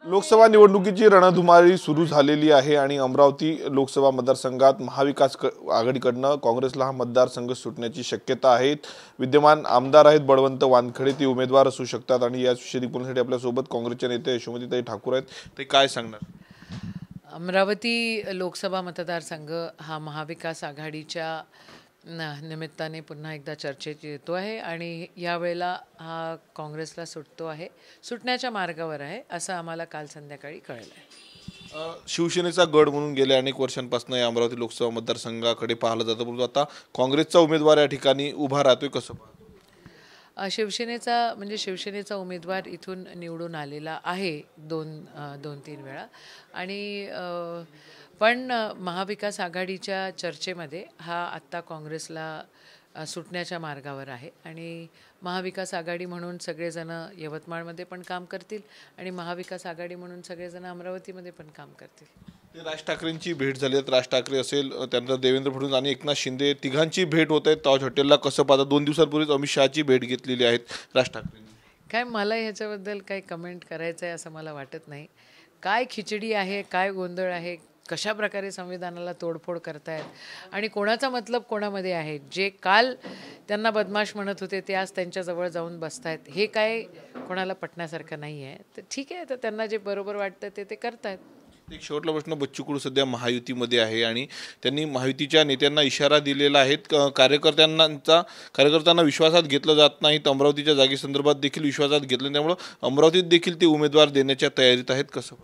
लोकसभा निवडणुकीची रणधुमाळी सुरू झालेली आहे आणि अमरावती लोकसभा मतदारसंघात महाविकास आघाडीकडून काँग्रेसला हा मतदारसंघ सुटण्याची शक्यता आहे। विद्यमान आमदार आहेत बळवंत वानखडे, ती उमेदवार असू शकतात आणि या विषयी बोलण्यासाठी आपल्या सोबत काँग्रेसचे नेते यशोमतीताई ठाकूर आहेत। ते काय सांगणार? अमरावती लोकसभा मतदारसंघ हा महाविकास आघाडीच्या निमित्ताने पुन्हा एकदा चर्चेत येतो आहे आणि यावेळेला हा काँग्रेसला सुटण्याच्या मार्गावर आहे असं आम्हाला काल संध्याकाळी कळलं आहे। शिवसेनेचा गड म्हणून गेल्या अनेक वर्षांपासून या अमरावती लोकसभा मतदारसंघाकडे पाहिलं जातं, परंतु आता काँग्रेसचा उमेदवार या ठिकाणी उभा राहतोय, कसं पाहता? शिवसेनेचा उमेदवार इथून निवडून आलेला आहे दोन तीन वेळा आणि पण महाविकास आघाडीच्या चर्चेमध्ये हा आत्ता काँग्रेसला सुटण्याच्या मार्गावर आहे आणि महाविकास आघाडी म्हणून सगळेजण यवतमाळमध्ये पण काम करतील आणि महाविकास आघाडी म्हणून सगळेजण अमरावतीमध्ये पण काम करतील। राज ठाकरेंची भेट झाली आहे, राज ठाकरे असेल, त्यानंतर देवेंद्र फडणवीस आणि एकनाथ शिंदे तिघांची भेट होत आहे ताज हॉटेलला, कसं पाहता? 2 दिवसांपूर्वीच अमित शहाची भेट घेतलेली आहे राज ठाकरेंनी। काय मला ह्याच्याबद्दल काही कमेंट करायचं आहे असं मला वाटत नाही। काय खिचडी आहे, काय गोंधळ आहे, कशा प्रकारे संविधानाला तोडफोड करतायत आणि कोणाचा मतलब कोणामध्ये आहे? जे काल त्यांना बदमाश म्हणत होते ते आज त्यांच्याजवळ जाऊन बसतायत, हे काय कोणाला पटण्यासारखं नाही आहे। तर ठीक आहे, तर त्यांना जे बरोबर वाटतं ते करतायत। एक शेवटला प्रश्न, बच्चू कडू सध्या महायुतीमध्ये आहे आणि त्यांनी महायुतीच्या नेत्यांना इशारा दिलेला आहे, कार्यकर्त्यांना विश्वासात घेतलं जात नाही, अमरावतीच्या जागेसंदर्भात देखील विश्वासात घेतलं, त्यामुळे अमरावतीत देखील ते उमेदवार देण्याच्या तयारीत आहेत, कसं?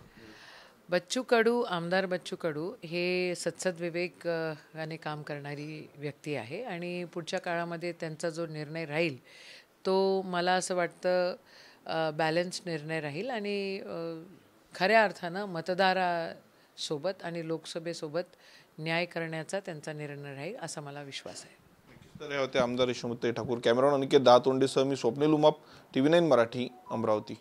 आमदार बच्चू कडू हे सत्सद विवेकाने काम करणारी व्यक्ती आहे आणि पुढच्या काळामध्ये त्यांचा जो निर्णय राहील तो मला असं वाटतं बॅलन्स निर्णय राहील आणि खऱ्या अर्थानं मतदारासोबत आणि लोकसभेसोबत न्याय करण्याचा त्यांचा निर्णय राहील असा मला विश्वास आहे। तर हे होते आमदार यशोमतीताई ठाकूर। कॅमेरामन अनिकेत दातोंडेसह मी स्वप्नील उमाप, TV9 मराठी, अमरावती।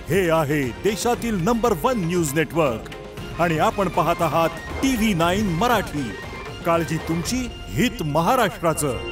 हे आहे देशातील नंबर 1 न्यूज नेटवर्क आणि आपण पाहत आहात TV9 मराठी। काळजी तुमची, हित महाराष्ट्राचं।